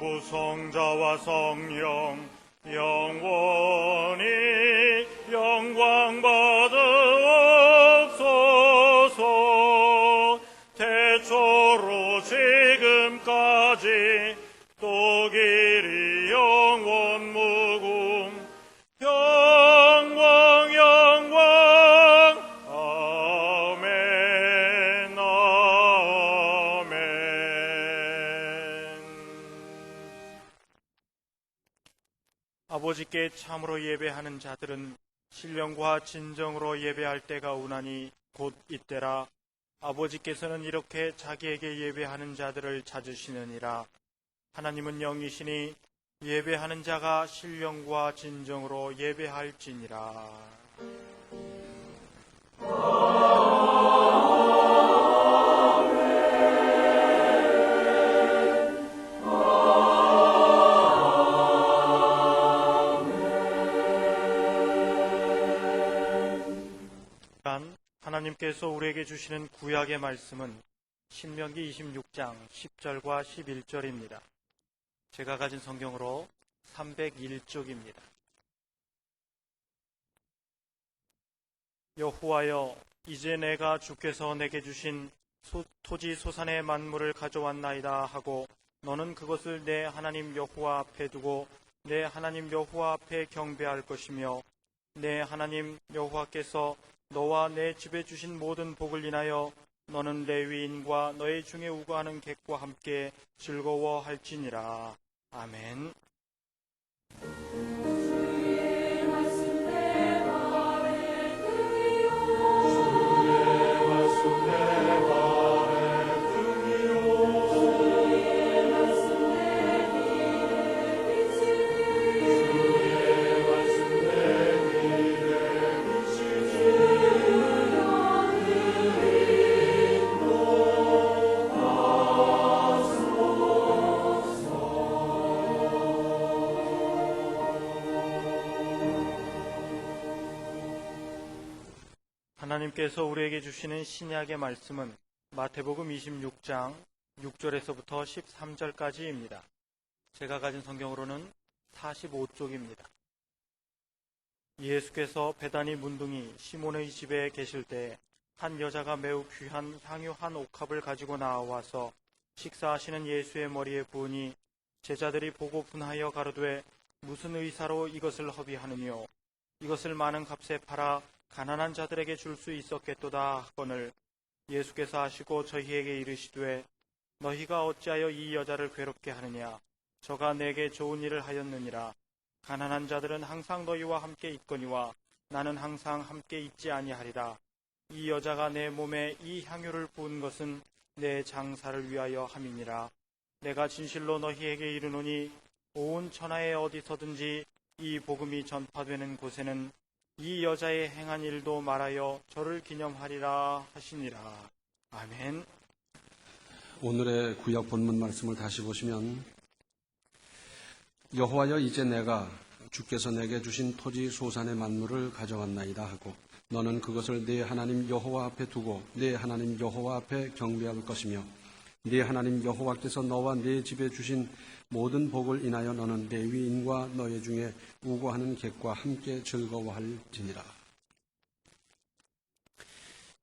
성부 성자와 성령 영원히 영광 받으옵소서. 태초로 지금까지 또 길이 영원 무궁 영광 영광 아멘 아멘. 아버지께 참으로 예배하는 자들은 신령과 진정으로 예배할 때가 오나니 곧 이때라. 아버지께서는 이렇게 자기에게 예배하는 자들을 찾으시느니라. 하나님은 영이시니 예배하는 자가 신령과 진정으로 예배할지니라. 하나님께서 우리에게 주시는 구약의 말씀은 신명기 26장 10절과 11절입니다. 제가 가진 성경으로 301쪽입니다. 여호와여, 이제 내가 주께서 내게 주신 토지 소산의 만물을 가져왔나이다 하고 너는 그것을 내 하나님 여호와 앞에 두고 내 하나님 여호와 앞에 경배할 것이며 내 하나님 여호와께서 너와 내 집에 주신 모든 복을 인하여 너는 레위인과 너의 중에 우거하는 객과 함께 즐거워할지니라. 아멘. 하나님께서 우리에게 주시는 신약의 말씀은 마태복음 26장 6절에서부터 13절까지입니다. 제가 가진 성경으로는 45쪽입니다. 예수께서 베다니 문둥이 시몬의 집에 계실 때 한 여자가 매우 귀한 향유 한 옥합을 가지고 나와서 식사하시는 예수의 머리에 부으니 제자들이 보고 분하여 가로되 무슨 의사로 이것을 허비하느뇨? 이것을 많은 값에 팔아 가난한 자들에게 줄 수 있었겠도다 하거늘 예수께서 하시고 저희에게 이르시되 너희가 어찌하여 이 여자를 괴롭게 하느냐? 저가 내게 좋은 일을 하였느니라. 가난한 자들은 항상 너희와 함께 있거니와 나는 항상 함께 있지 아니하리라. 이 여자가 내 몸에 이 향유를 부은 것은 내 장사를 위하여 함이니라. 내가 진실로 너희에게 이르노니 온 천하에 어디서든지 이 복음이 전파되는 곳에는 이 여자의 행한 일도 말하여 저를 기념하리라 하시니라. 아멘. 오늘의 구약 본문 말씀을 다시 보시면 여호와여, 이제 내가 주께서 내게 주신 토지 소산의 만물을 가져왔나이다 하고 너는 그것을 네 하나님 여호와 앞에 두고 네 하나님 여호와 앞에 경배할 것이며 네 하나님 여호와께서 너와 네 집에 주신 모든 복을 인하여 너는 레위인과 너희 중에 우고하는 객과 함께 즐거워할지니라.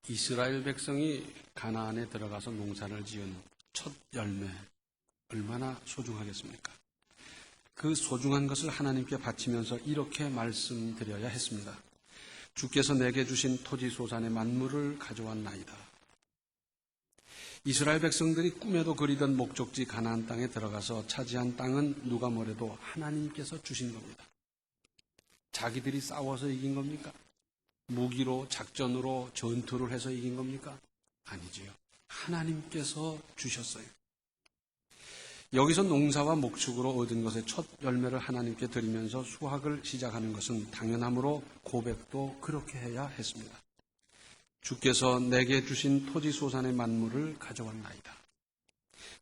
이스라엘 백성이 가나안에 들어가서 농사를 지은 첫 열매, 얼마나 소중하겠습니까? 그 소중한 것을 하나님께 바치면서 이렇게 말씀드려야 했습니다. 주께서 내게 주신 토지 소산의 만물을 가져왔나이다. 이스라엘 백성들이 꿈에도 그리던 목적지 가나안 땅에 들어가서 차지한 땅은 누가 뭐래도 하나님께서 주신 겁니다. 자기들이 싸워서 이긴 겁니까? 무기로, 작전으로, 전투를 해서 이긴 겁니까? 아니지요. 하나님께서 주셨어요. 여기서 농사와 목축으로 얻은 것의 첫 열매를 하나님께 드리면서 수확을 시작하는 것은 당연하므로 고백도 그렇게 해야 했습니다. 주께서 내게 주신 토지 소산의 만물을 가져왔나이다.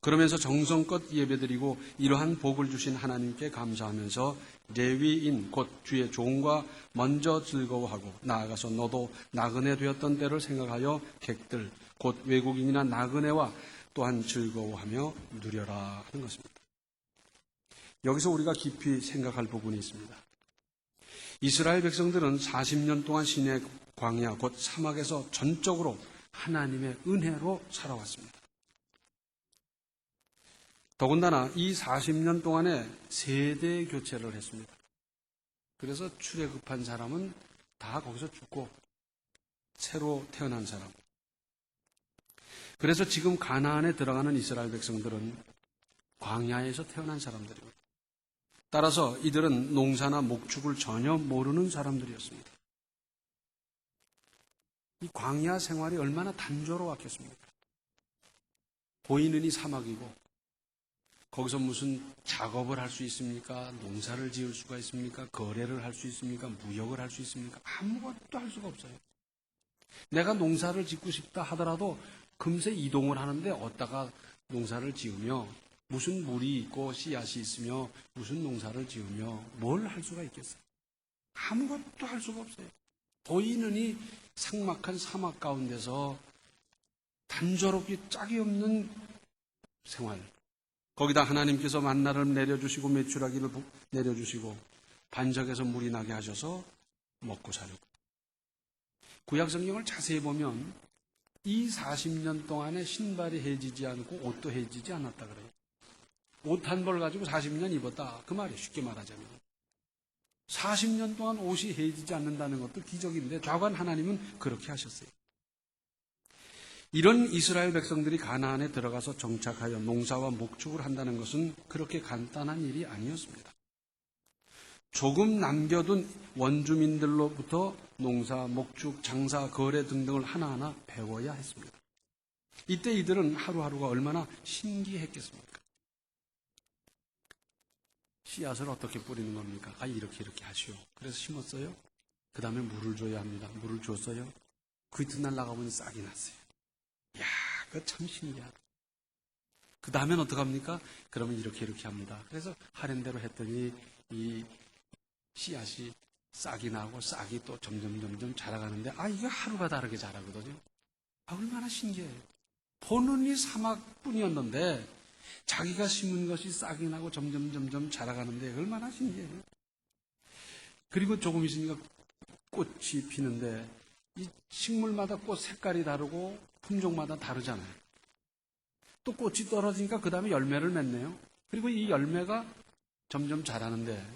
그러면서 정성껏 예배드리고 이러한 복을 주신 하나님께 감사하면서 레위인 곧 주의 종과 먼저 즐거워하고 나아가서 너도 나그네 되었던 때를 생각하여 객들 곧 외국인이나 나그네와 또한 즐거워하며 누려라 하는 것입니다. 여기서 우리가 깊이 생각할 부분이 있습니다. 이스라엘 백성들은 40년 동안 시내 광야 곧 사막에서 전적으로 하나님의 은혜로 살아왔습니다. 더군다나 이 40년 동안에 세대 교체를 했습니다. 그래서 출애굽한 사람은 다 거기서 죽고 새로 태어난 사람. 그래서 지금 가나안에 들어가는 이스라엘 백성들은 광야에서 태어난 사람들입니다. 따라서 이들은 농사나 목축을 전혀 모르는 사람들이었습니다. 이 광야 생활이 얼마나 단조로웠겠습니까? 보이는 이 사막이고 거기서 무슨 작업을 할 수 있습니까? 농사를 지을 수가 있습니까? 거래를 할 수 있습니까? 무역을 할 수 있습니까? 아무것도 할 수가 없어요. 내가 농사를 짓고 싶다 하더라도 금세 이동을 하는데 어디다가 농사를 지으며 무슨 물이 있고 씨앗이 있으며 무슨 농사를 지으며 뭘 할 수가 있겠어요? 아무것도 할 수가 없어요. 보이는 이 삭막한 사막 가운데서 단조롭게 짝이 없는 생활. 거기다 하나님께서 만나를 내려주시고 메추라기를 내려주시고 반석에서 물이 나게 하셔서 먹고 살고. 구약 성경을 자세히 보면 이 40년 동안에 신발이 해지지 않고 옷도 해지지 않았다 그래요. 옷 한 벌 가지고 40년 입었다. 그 말이 쉽게 말하자면. 40년 동안 옷이 해지지 않는다는 것도 기적인데 좌관 하나님은 그렇게 하셨어요. 이런 이스라엘 백성들이 가나안에 들어가서 정착하여 농사와 목축을 한다는 것은 그렇게 간단한 일이 아니었습니다. 조금 남겨둔 원주민들로부터 농사, 목축, 장사, 거래 등등을 하나하나 배워야 했습니다. 이때 이들은 하루하루가 얼마나 신기했겠습니까? 씨앗을 어떻게 뿌리는 겁니까? 이렇게 하시오. 그래서 심었어요. 그 다음에 물을 줘야 합니다. 물을 줬어요. 그 이튿날 나가보니 싹이 났어요. 이야, 그거 참 신기하다. 그 다음엔 어떡합니까? 그러면 이렇게 합니다. 그래서 하는 대로 했더니 이 씨앗이 싹이 나고 싹이 또 점점 자라가는데 이게 하루가 다르게 자라거든요. 얼마나 신기해요. 보는 이 사막뿐이었는데 자기가 심은 것이 싹이 나고 점점 자라가는데 얼마나 신기해요. 그리고 조금 있으니까 꽃이 피는데 이 식물마다 꽃 색깔이 다르고 품종마다 다르잖아요. 또 꽃이 떨어지니까 그 다음에 열매를 맺네요. 그리고 이 열매가 점점 자라는데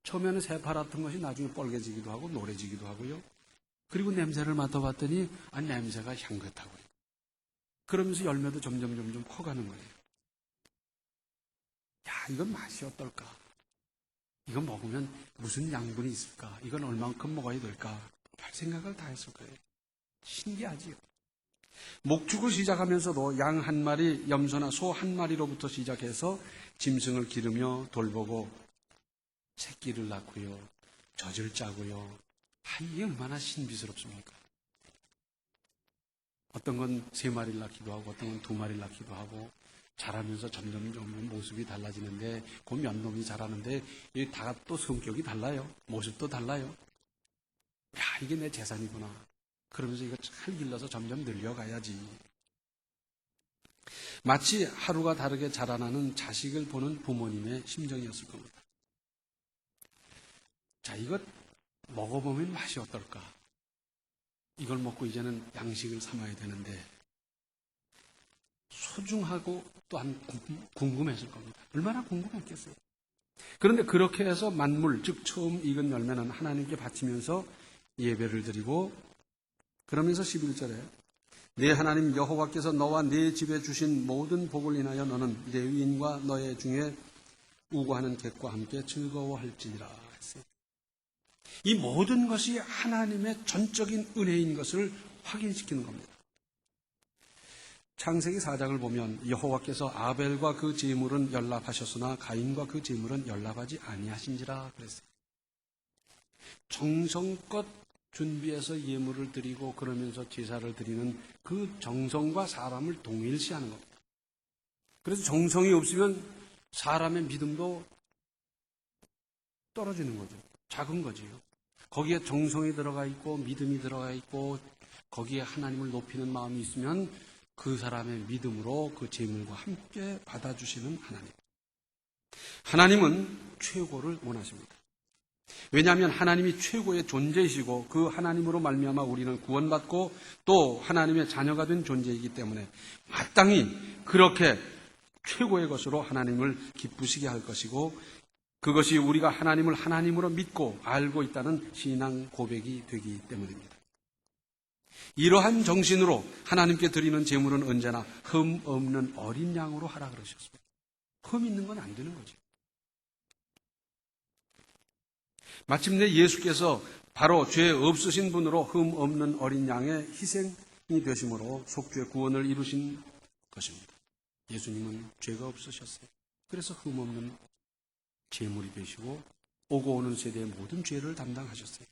처음에는 새파랗던 것이 나중에 뻘개지기도 하고 노래지기도 하고요. 그리고 냄새를 맡아봤더니 냄새가 향긋하고요. 그러면서 열매도 점점 커가는 거예요. 이건 맛이 어떨까? 이건 먹으면 무슨 양분이 있을까? 이건 얼만큼 먹어야 될까? 별 생각을 다 했을 거예요. 신기하지요. 목축을 시작하면서도 양 한 마리, 염소나 소 한 마리로부터 시작해서 짐승을 기르며 돌보고 새끼를 낳고요. 젖을 짜고요. 이게 얼마나 신비스럽습니까? 어떤 건 3마리를 낳기도 하고 어떤 건 2마리를 낳기도 하고 자라면서 점점 모습이 달라지는데 그 몇 놈이 자라는데 다 또 성격이 달라요. 모습도 달라요. 이게 내 재산이구나. 그러면서 이거 잘 길러서 점점 늘려가야지. 마치 하루가 다르게 자라나는 자식을 보는 부모님의 심정이었을 겁니다. 이거 먹어보면 맛이 어떨까? 이걸 먹고 이제는 양식을 삼아야 되는데 소중하고 또한 궁금했을 겁니다. 얼마나 궁금했겠어요. 그런데 그렇게 해서 만물, 즉 처음 익은 열매는 하나님께 바치면서 예배를 드리고 그러면서 11절에 내 하나님 여호와께서 너와 네 집에 주신 모든 복을 인하여 너는 레위인과 너의 중에 우고하는 객과 함께 즐거워할지니라 했어요. 이 모든 것이 하나님의 전적인 은혜인 것을 확인시키는 겁니다. 창세기 4장을 보면 여호와께서 아벨과 그 제물은 연락하셨으나 가인과 그 제물은 연락하지 아니하신지라 그랬어요. 정성껏 준비해서 예물을 드리고 그러면서 제사를 드리는 그 정성과 사람을 동일시하는 겁니다. 그래서 정성이 없으면 사람의 믿음도 떨어지는 거죠. 작은 거지요. 거기에 정성이 들어가 있고 믿음이 들어가 있고 거기에 하나님을 높이는 마음이 있으면 그 사람의 믿음으로 그 제물과 함께 받아주시는 하나님. 하나님은 최고를 원하십니다. 왜냐하면 하나님이 최고의 존재이시고 그 하나님으로 말미암아 우리는 구원받고 또 하나님의 자녀가 된 존재이기 때문에 마땅히 그렇게 최고의 것으로 하나님을 기쁘시게 할 것이고, 그것이 우리가 하나님을 하나님으로 믿고 알고 있다는 신앙 고백이 되기 때문입니다. 이러한 정신으로 하나님께 드리는 제물은 언제나 흠 없는 어린 양으로 하라 그러셨습니다. 흠 있는 건 안 되는 거죠. 마침내 예수께서 바로 죄 없으신 분으로 흠 없는 어린 양의 희생이 되심으로 속죄 구원을 이루신 것입니다. 예수님은 죄가 없으셨어요. 그래서 흠 없는 제물이 되시고 오고 오는 세대의 모든 죄를 담당하셨어요.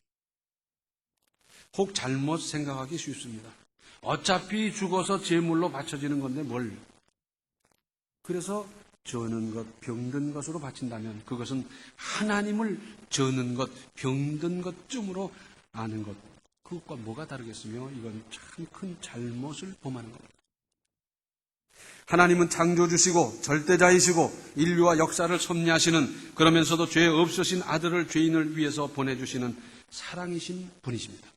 혹 잘못 생각하기 쉽습니다. 어차피 죽어서 제물로 바쳐지는 건데 뭘. 그래서 저는 것, 병든 것으로 바친다면 그것은 하나님을 저는 것, 병든 것쯤으로 아는 것, 그것과 뭐가 다르겠으며 이건 참 큰 잘못을 범하는 겁니다. 하나님은 창조주시고 절대자이시고 인류와 역사를 섭리하시는, 그러면서도 죄 없으신 아들을 죄인을 위해서 보내주시는 사랑이신 분이십니다.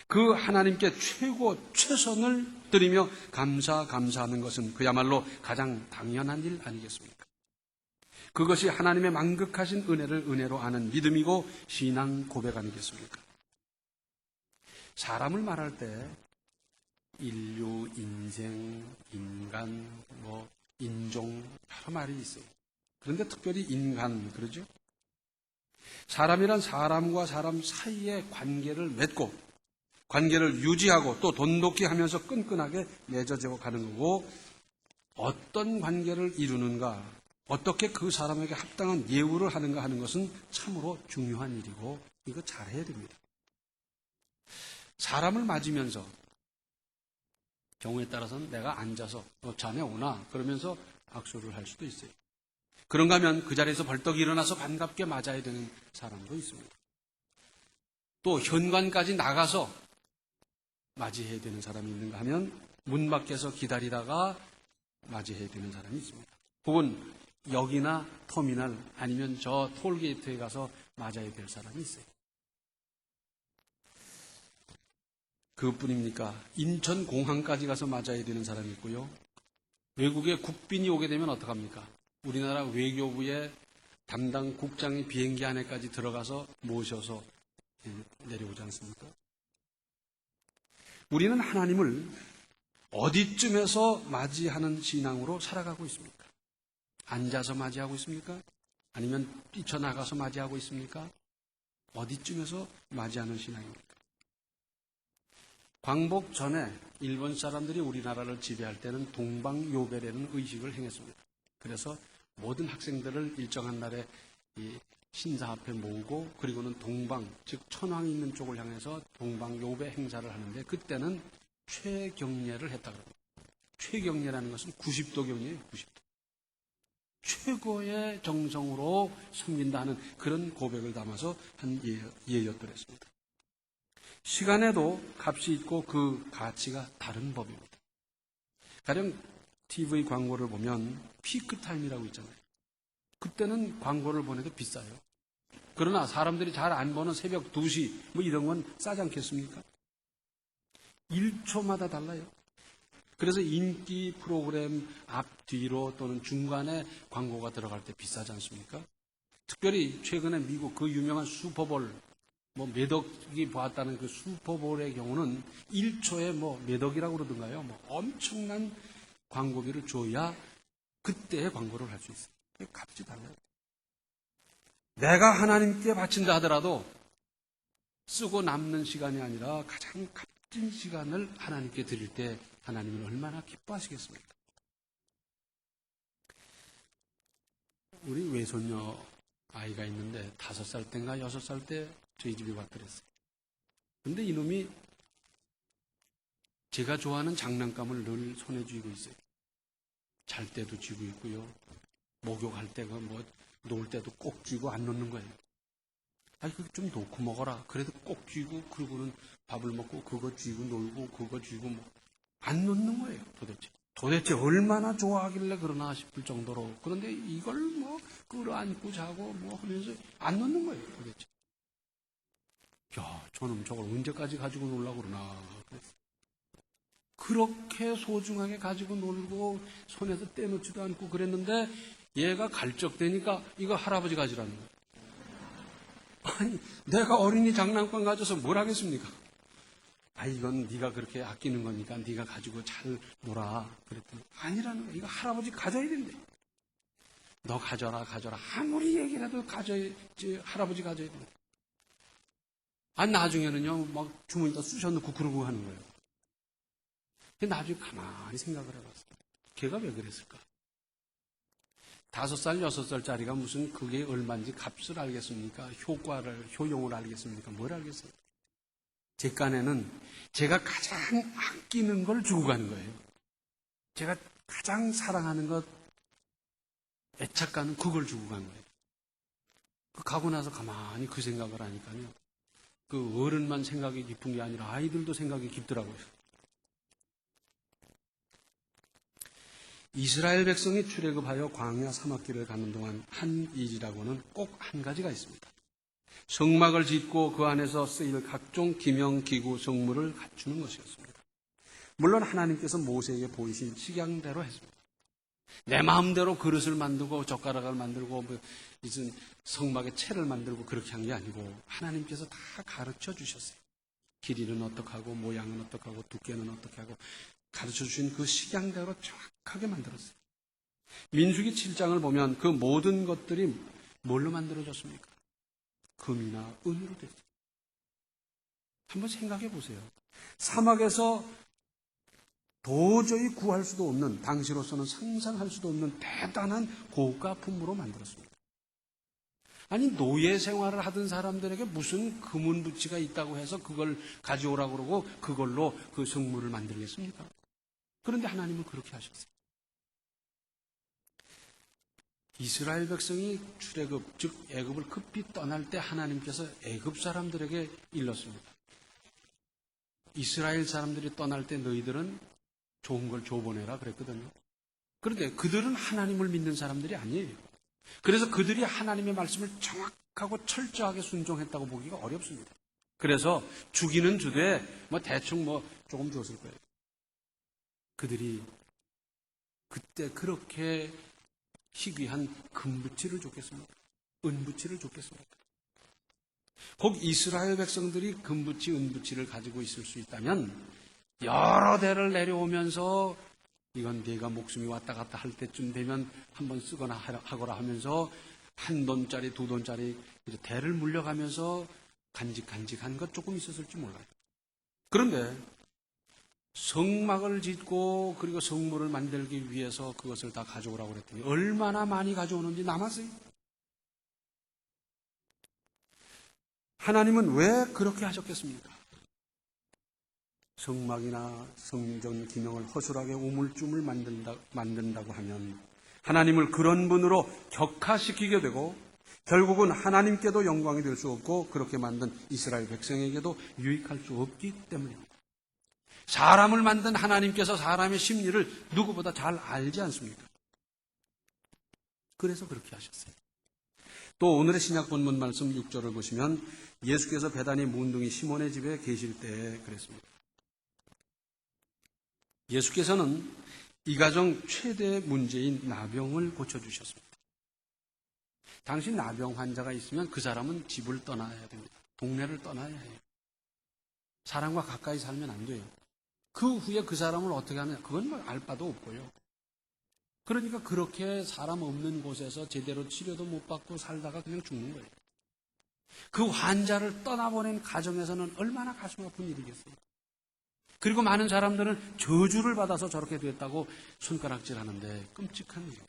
그 하나님께 최고 최선을 드리며 감사하는 것은 그야말로 가장 당연한 일 아니겠습니까? 그것이 하나님의 만극하신 은혜를 은혜로 아는 믿음이고 신앙 고백 아니겠습니까? 사람을 말할 때 인류, 인생, 인간, 인종 여러 말이 있어요. 그런데 특별히 인간 그러죠? 사람이란 사람과 사람 사이의 관계를 맺고 관계를 유지하고 또 돈독히 하면서 끈끈하게 맺어져 가는 거고, 어떤 관계를 이루는가, 어떻게 그 사람에게 합당한 예우를 하는가 하는 것은 참으로 중요한 일이고 이거 잘해야 됩니다. 사람을 맞으면서 경우에 따라서는 내가 앉아서 자네 오나 그러면서 악수를 할 수도 있어요. 그런가 하면 그 자리에서 벌떡 일어나서 반갑게 맞아야 되는 사람도 있습니다. 또 현관까지 나가서 맞이해야 되는 사람이 있는가 하면 문 밖에서 기다리다가 맞이해야 되는 사람이 있습니다. 혹은 역이나 터미널 아니면 저 톨게이트에 가서 맞아야 될 사람이 있어요. 그것뿐입니까? 인천공항까지 가서 맞아야 되는 사람이 있고요. 외국에 국빈이 오게 되면 어떡합니까? 우리나라 외교부의 담당 국장이 비행기 안에까지 들어가서 모셔서 내려오지 않습니까? 우리는 하나님을 어디쯤에서 맞이하는 신앙으로 살아가고 있습니까? 앉아서 맞이하고 있습니까? 아니면 뛰쳐나가서 맞이하고 있습니까? 어디쯤에서 맞이하는 신앙입니까? 광복 전에 일본 사람들이 우리나라를 지배할 때는 동방요배라는 의식을 행했습니다. 그래서 모든 학생들을 일정한 날에 이 신사 앞에 모으고 그리고는 동방, 즉 천황이 있는 쪽을 향해서 동방요배 행사를 하는데 그때는 최경례를 했다고 합니다. 최경례라는 것은 90도 경례예요. 90도. 최고의 정성으로 섬긴다는 그런 고백을 담아서 한 예였더랬습니다. 시간에도 값이 있고 그 가치가 다른 법입니다. 가령 TV 광고를 보면 피크타임이라고 있잖아요. 그때는 광고를 보내도 비싸요. 그러나 사람들이 잘 안 보는 새벽 2시 이런 건 싸지 않겠습니까? 1초마다 달라요. 그래서 인기 프로그램 앞뒤로 또는 중간에 광고가 들어갈 때 비싸지 않습니까? 특별히 최근에 미국 그 유명한 슈퍼볼 몇 억이 보았다는 그 슈퍼볼의 경우는 1초에 몇 억이라고 그러던가요? 엄청난 광고비를 줘야 그때의 광고를 할 수 있어요. 값이 달라요. 내가 하나님께 바친다 하더라도 쓰고 남는 시간이 아니라 가장 값진 시간을 하나님께 드릴 때 하나님은 얼마나 기뻐하시겠습니까? 우리 외손녀 아이가 있는데 5살 때인가 6살 때 저희 집에 왔더랬어요. 근데 이놈이 제가 좋아하는 장난감을 늘 손에 쥐고 있어요. 잘 때도 쥐고 있고요. 목욕할 때가 놓을 때도 꼭 쥐고 안 놓는 거예요. 아니, 그거 좀 놓고 먹어라. 그래도 꼭 쥐고, 그러고는 밥을 먹고, 그거 쥐고 놀고, 그거 쥐고, 안 놓는 거예요, 도대체. 도대체 얼마나 좋아하길래 그러나 싶을 정도로. 그런데 이걸 뭐 끌어안고 자고 뭐 하면서 안 놓는 거예요, 도대체. 야, 저놈 저걸 언제까지 가지고 놀라고 그러나. 그렇게 소중하게 가지고 놀고 손에서 떼놓지도 않고 그랬는데 얘가 갈적대니까 이거 할아버지 가지라는 거예요. 아니, 내가 어린이 장난감 가져서 뭘 하겠습니까? 아, 이건 네가 그렇게 아끼는 거니까 네가 가지고 잘 놀아. 그랬더니 아니라는 거야. 이거 할아버지 가져야 된대. 너 가져라. 아무리 얘기해도 가져야지, 할아버지 가져야 된대. 아니, 나중에는요, 막 주머니에다 쑤셔넣고 그러고 하는 거예요. 근데 나중에 가만히 생각을 해봤어요. 걔가 왜 그랬을까? 5살, 6살짜리가 무슨 그게 얼마인지 값을 알겠습니까? 효용을 알겠습니까? 뭘 알겠어요? 제 깐에는 제가 가장 아끼는 걸 주고 가는 거예요. 제가 가장 사랑하는 것, 애착가는 그걸 주고 간 거예요. 가고 나서 가만히 그 생각을 하니까요. 그 어른만 생각이 깊은 게 아니라 아이들도 생각이 깊더라고요. 이스라엘 백성이 출애굽하여 광야 사막길을 가는 동안 한 일이라고는 꼭 한 가지가 있습니다. 성막을 짓고 그 안에서 쓰일 각종 기명, 기구, 성물을 갖추는 것이었습니다. 물론 하나님께서 모세에게 보이신 식양대로 했습니다. 내 마음대로 그릇을 만들고 젓가락을 만들고 무슨 성막의 채를 만들고 그렇게 한 게 아니고 하나님께서 다 가르쳐 주셨어요. 길이는 어떻게 하고 모양은 어떻게 하고 두께는 어떻게 하고 가르쳐 주신 그 식양대로 정확하게 만들었어요. 민수기 7장을 보면 그 모든 것들이 뭘로 만들어졌습니까? 금이나 은으로 됐어요. 한번 생각해 보세요. 사막에서 도저히 구할 수도 없는, 당시로서는 상상할 수도 없는 대단한 고가 품으로 만들었습니다. 아니, 노예 생활을 하던 사람들에게 무슨 금은 부치가 있다고 해서 그걸 가져오라고 그러고 그걸로 그 성물을 만들겠습니까? 그런데 하나님은 그렇게 하셨어요. 이스라엘 백성이 출애굽, 즉 애굽을 급히 떠날 때 하나님께서 애굽 사람들에게 일렀습니다. 이스라엘 사람들이 떠날 때 너희들은 좋은 걸 줘보내라 그랬거든요. 그런데 그들은 하나님을 믿는 사람들이 아니에요. 그래서 그들이 하나님의 말씀을 정확하고 철저하게 순종했다고 보기가 어렵습니다. 그래서 주기는 주되 대충 조금 줬을 거예요. 그들이 그때 그렇게 희귀한 금부치를 줬겠습니까? 은부치를 줬겠습니까? 꼭 이스라엘 백성들이 금부치, 은부치를 가지고 있을 수 있다면 여러 대를 내려오면서 이건 네가 목숨이 왔다 갔다 할 때쯤 되면 한번 쓰거나 하거라 하면서 $1, $2 대를 물려가면서 간직한 것 조금 있었을지 몰라요. 그런데 성막을 짓고 그리고 성물을 만들기 위해서 그것을 다 가져오라고 그랬더니 얼마나 많이 가져오는지 남았어요. 하나님은 왜 그렇게 하셨겠습니까? 성막이나 성전 기능을 허술하게 우물쭈물 만든다고 하면 하나님을 그런 분으로 격화시키게 되고 결국은 하나님께도 영광이 될 수 없고 그렇게 만든 이스라엘 백성에게도 유익할 수 없기 때문입니다. 사람을 만든 하나님께서 사람의 심리를 누구보다 잘 알지 않습니까? 그래서 그렇게 하셨어요. 또 오늘의 신약 본문 말씀 6절을 보시면 예수께서 베다니 문둥이 시몬의 집에 계실 때 그랬습니다. 예수께서는 이 가정 최대 문제인 나병을 고쳐주셨습니다. 당시 나병 환자가 있으면 그 사람은 집을 떠나야 됩니다. 동네를 떠나야 해요. 사람과 가까이 살면 안 돼요. 그 후에 그 사람을 어떻게 하느냐, 그건 알 바도 없고요. 그러니까 그렇게 사람 없는 곳에서 제대로 치료도 못 받고 살다가 그냥 죽는 거예요. 그 환자를 떠나보낸 가정에서는 얼마나 가슴 아픈 일이겠어요. 그리고 많은 사람들은 저주를 받아서 저렇게 됐다고 손가락질 하는데 끔찍한 일입니다.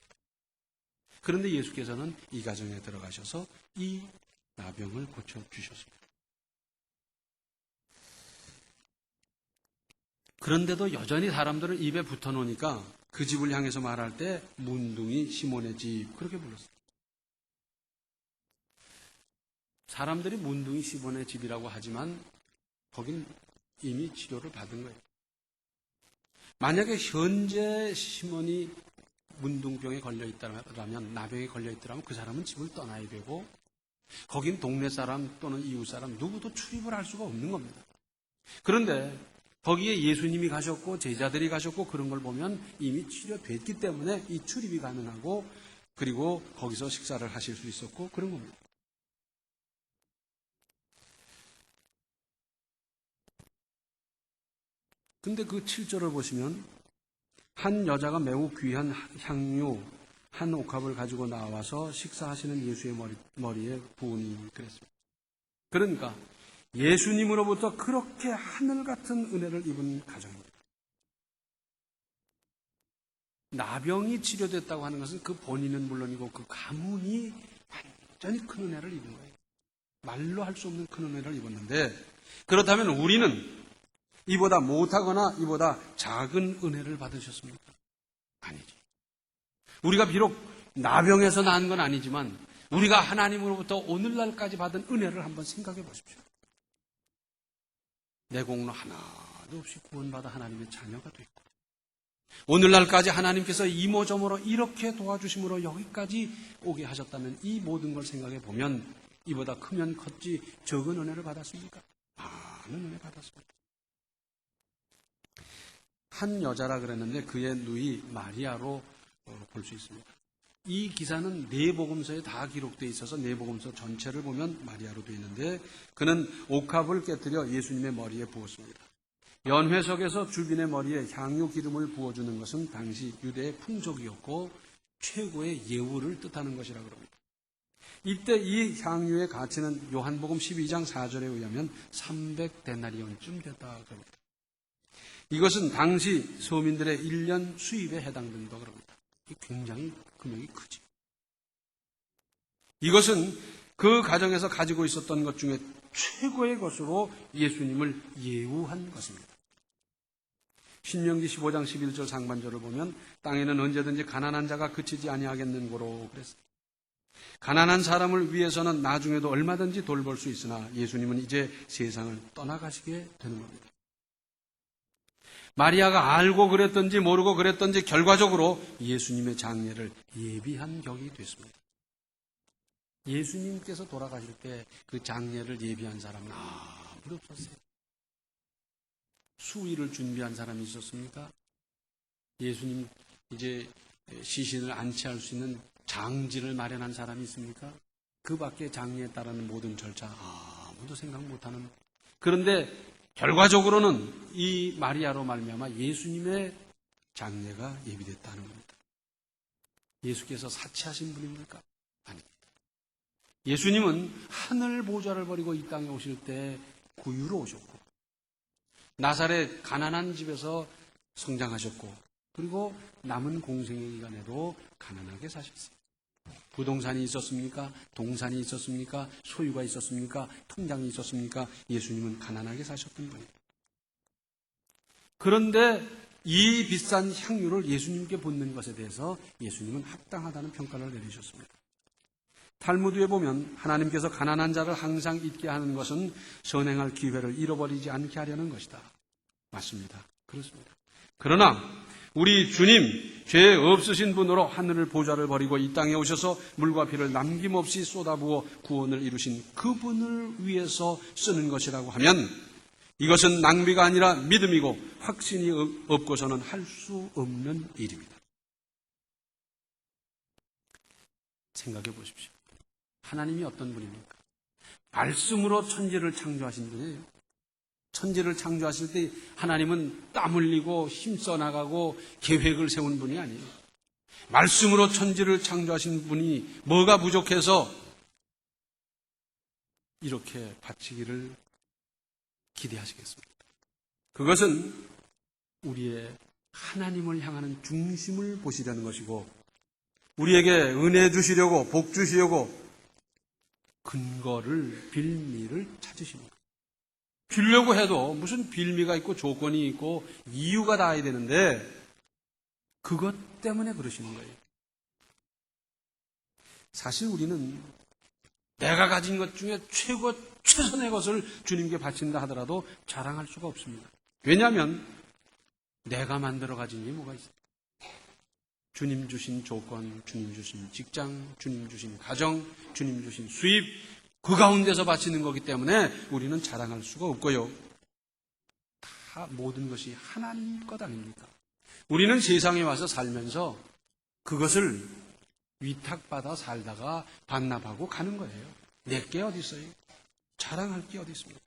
그런데 예수께서는 이 가정에 들어가셔서 이 나병을 고쳐주셨습니다. 그런데도 여전히 사람들은 입에 붙어 놓으니까 그 집을 향해서 말할 때 문둥이 시몬의 집 그렇게 불렀어요. 사람들이 문둥이 시몬의 집이라고 하지만 거긴 이미 치료를 받은 거예요. 만약에 현재 시몬이 문둥병에 걸려 있다면, 나병에 걸려 있더라면 그 사람은 집을 떠나야 되고, 거긴 동네 사람 또는 이웃 사람 누구도 출입을 할 수가 없는 겁니다. 그런데 거기에 예수님이 가셨고 제자들이 가셨고 그런 걸 보면 이미 치료됐기 때문에 이 출입이 가능하고, 그리고 거기서 식사를 하실 수 있었고 그런 겁니다. 근데 그 7절을 보시면 한 여자가 매우 귀한 향유 한 옥합을 가지고 나와서 식사하시는 예수의 머리에 부으니 그랬습니다. 그러니까 예수님으로부터 그렇게 하늘 같은 은혜를 입은 가정입니다. 나병이 치료됐다고 하는 것은 그 본인은 물론이고 그 가문이 완전히 큰 은혜를 입은 거예요. 말로 할 수 없는 큰 은혜를 입었는데, 그렇다면 우리는 이보다 못하거나 이보다 작은 은혜를 받으셨습니까? 아니지. 우리가 비록 나병에서 난 건 아니지만 우리가 하나님으로부터 오늘날까지 받은 은혜를 한번 생각해 보십시오. 내 공로 하나도 없이 구원받아 하나님의 자녀가 됐고, 오늘날까지 하나님께서 이모저모로 이렇게 도와주심으로 여기까지 오게 하셨다면 이 모든 걸 생각해 보면 이보다 크면 컸지 적은 은혜를 받았습니까? 많은 은혜 받았습니다. 한 여자라 그랬는데 그의 누이 마리아로 볼 수 있습니다. 이 기사는 네 복음서에 다 기록되어 있어서 네 복음서 전체를 보면 마리아로 되어 있는데, 그는 옥합을 깨뜨려 예수님의 머리에 부었습니다. 연회석에서 주빈의 머리에 향유 기름을 부어주는 것은 당시 유대의 풍속이었고 최고의 예우를 뜻하는 것이라 그럽니다. 이때 이 향유의 가치는 요한복음 12장 4절에 의하면 300데나리온쯤 됐다 그럽니다. 이것은 당시 서민들의 1년 수입에 해당된다 그럽니다. 굉장히 금액이 크지. 이것은 그 가정에서 가지고 있었던 것 중에 최고의 것으로 예수님을 예우한 것입니다. 신명기 15장 11절 상반절을 보면 땅에는 언제든지 가난한 자가 그치지 아니하겠는고로 그랬습니다. 가난한 사람을 위해서는 나중에도 얼마든지 돌볼 수 있으나 예수님은 이제 세상을 떠나가시게 되는 겁니다. 마리아가 알고 그랬던지 모르고 그랬던지 결과적으로 예수님의 장례를 예비한 격이 됐습니다. 예수님께서 돌아가실 때 그 장례를 예비한 사람은 아무도 없었어요. 수의를 준비한 사람이 있었습니까? 예수님 이제 시신을 안치할 수 있는 장지를 마련한 사람이 있습니까? 그 밖에 장례에 따르는 모든 절차 아무도 생각 못하는. 그런데 결과적으로는 이 마리아로 말미암아 예수님의 장례가 예비됐다는 겁니다. 예수께서 사치하신 분입니까? 아닙니다. 예수님은 하늘 보좌를 버리고 이 땅에 오실 때 구유로 오셨고, 나사렛 가난한 집에서 성장하셨고, 그리고 남은 공생의 기간에도 가난하게 사셨어요. 부동산이 있었습니까? 동산이 있었습니까? 소유가 있었습니까? 통장이 있었습니까? 예수님은 가난하게 사셨던 분이에요. 그런데 이 비싼 향유를 예수님께 붓는 것에 대해서 예수님은 합당하다는 평가를 내리셨습니다. 탈무드에 보면 하나님께서 가난한 자를 항상 있게 하는 것은 선행할 기회를 잃어버리지 않게 하려는 것이다. 맞습니다. 그렇습니다. 그러나 우리 주님, 죄 없으신 분으로 하늘을 보좌를 버리고 이 땅에 오셔서 물과 피를 남김없이 쏟아부어 구원을 이루신 그분을 위해서 쓰는 것이라고 하면 이것은 낭비가 아니라 믿음이고 확신이 없고서는 할 수 없는 일입니다. 생각해 보십시오. 하나님이 어떤 분입니까? 말씀으로 천지를 창조하신 분이에요. 천지를 창조하실 때 하나님은 땀 흘리고 힘써 나가고 계획을 세운 분이 아니에요. 말씀으로 천지를 창조하신 분이 뭐가 부족해서 이렇게 바치기를 기대하시겠습니까? 그것은 우리의 하나님을 향하는 중심을 보시려는 것이고, 우리에게 은혜 주시려고 복 주시려고 근거를, 빌미를 찾으십니다. 빌려고 해도 무슨 빌미가 있고 조건이 있고 이유가 닿아야 되는데 그것 때문에 그러시는 거예요. 사실 우리는 내가 가진 것 중에 최선의 것을 주님께 바친다 하더라도 자랑할 수가 없습니다. 왜냐하면 내가 만들어 가진 게 뭐가 있어요? 주님 주신 조건, 주님 주신 직장, 주님 주신 가정, 주님 주신 수입, 그 가운데서 바치는 거기 때문에 우리는 자랑할 수가 없고요. 다 모든 것이 하나님 것 아닙니까? 우리는 세상에 와서 살면서 그것을 위탁받아 살다가 반납하고 가는 거예요. 내게 어디 있어요? 자랑할 게 어디 있습니까?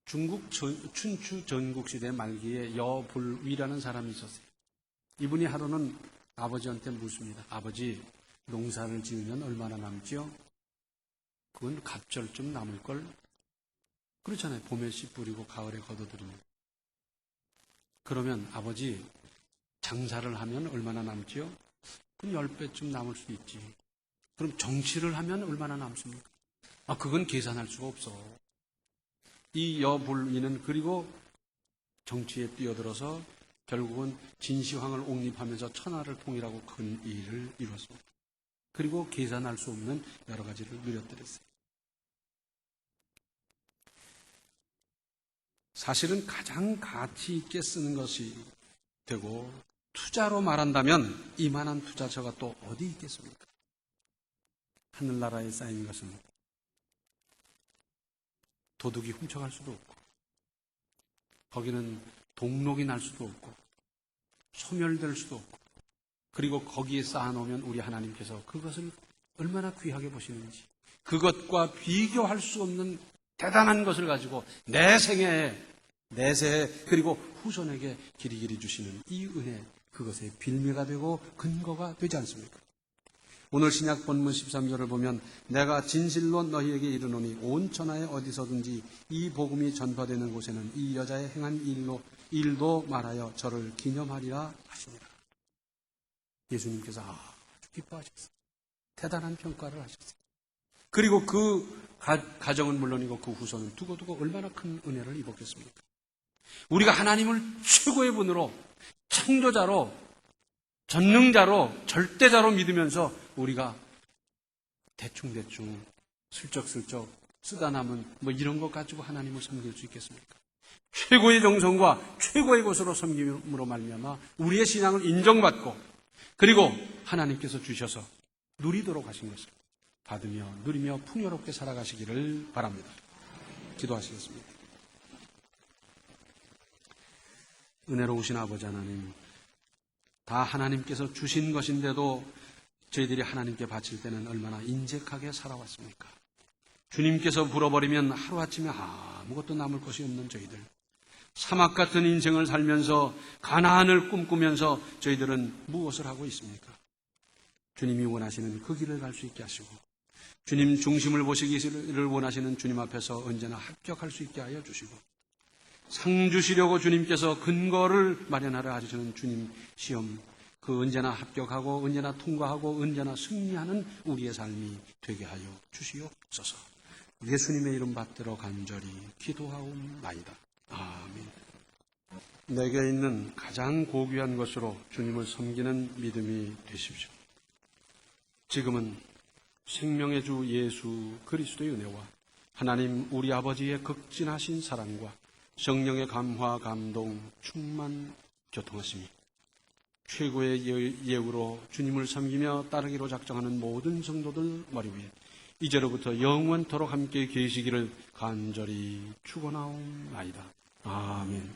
중국 춘추 전국시대 말기에 여불위라는 사람이 있었어요. 이분이 하루는 아버지한테 묻습니다. 아버지, 농사를 지으면 얼마나 남지요? 그건 갑절쯤 남을걸? 그렇잖아요. 봄에 씨 뿌리고 가을에 걷어들이면. 그러면 아버지, 장사를 하면 얼마나 남지요? 그건 10배쯤 남을 수 있지. 그럼 정치를 하면 얼마나 남습니까? 그건 계산할 수가 없어. 이 여불위는 그리고 정치에 뛰어들어서 결국은 진시황을 옹립하면서 천하를 통일하고 큰 일을 이뤘습니다. 그리고 계산할 수 없는 여러 가지를 누려드렸어요. 사실은 가장 가치 있게 쓰는 것이 되고 투자로 말한다면 이만한 투자처가 또 어디 있겠습니까? 하늘나라에 쌓인 것은 도둑이 훔쳐갈 수도 없고 거기는 동록이 날 수도 없고 소멸될 수도 없고 그리고 거기에 쌓아놓으면 우리 하나님께서 그것을 얼마나 귀하게 보시는지 그것과 비교할 수 없는 대단한 것을 가지고 내 생애에 내 세에 그리고 후손에게 길이길이 주시는 이 은혜 그것의 빌미가 되고 근거가 되지 않습니까? 오늘 신약 본문 13절을 보면 내가 진실로 너희에게 이르노니 온 천하에 어디서든지 이 복음이 전파되는 곳에는 이 여자의 행한 일도 말하여 저를 기념하리라 하시니라. 예수님께서 아주 기뻐하셨어요. 대단한 평가를 하셨어요. 그리고 그 가정은 물론이고 그 후손은 두고두고 얼마나 큰 은혜를 입었겠습니까? 우리가 하나님을 최고의 분으로 창조자로 전능자로 절대자로 믿으면서 우리가 대충대충 슬쩍슬쩍 쓰다 남은 이런 것 가지고 하나님을 섬길 수 있겠습니까? 최고의 정성과 최고의 것으로 섬김으로 말미암아 우리의 신앙을 인정받고 그리고 하나님께서 주셔서 누리도록 하신 것을 받으며 누리며 풍요롭게 살아가시기를 바랍니다. 기도하시겠습니다. 은혜로우신 아버지 하나님, 다 하나님께서 주신 것인데도 저희들이 하나님께 바칠 때는 얼마나 인색하게 살아왔습니까? 주님께서 불어버리면 하루아침에 아무것도 남을 것이 없는 저희들, 사막 같은 인생을 살면서 가나안을 꿈꾸면서 저희들은 무엇을 하고 있습니까? 주님이 원하시는 그 길을 갈 수 있게 하시고 주님 중심을 보시기를 원하시는 주님 앞에서 언제나 합격할 수 있게 하여 주시고 상 주시려고 주님께서 근거를 마련하려 하시는 주님 시험 그 언제나 합격하고 언제나 통과하고 언제나 승리하는 우리의 삶이 되게 하여 주시옵소서. 예수님의 이름 받들어 간절히 기도하옵나이다. 아멘. 내게 있는 가장 고귀한 것으로 주님을 섬기는 믿음이 되십시오. 지금은 생명의 주 예수 그리스도의 은혜와 하나님 우리 아버지의 극진하신 사랑과 성령의 감화, 감동, 충만, 교통하심이 최고의 예우로 주님을 섬기며 따르기로 작정하는 모든 성도들 머리 위에 이제로부터 영원토록 함께 계시기를 간절히 축원하옵나이다. 아멘.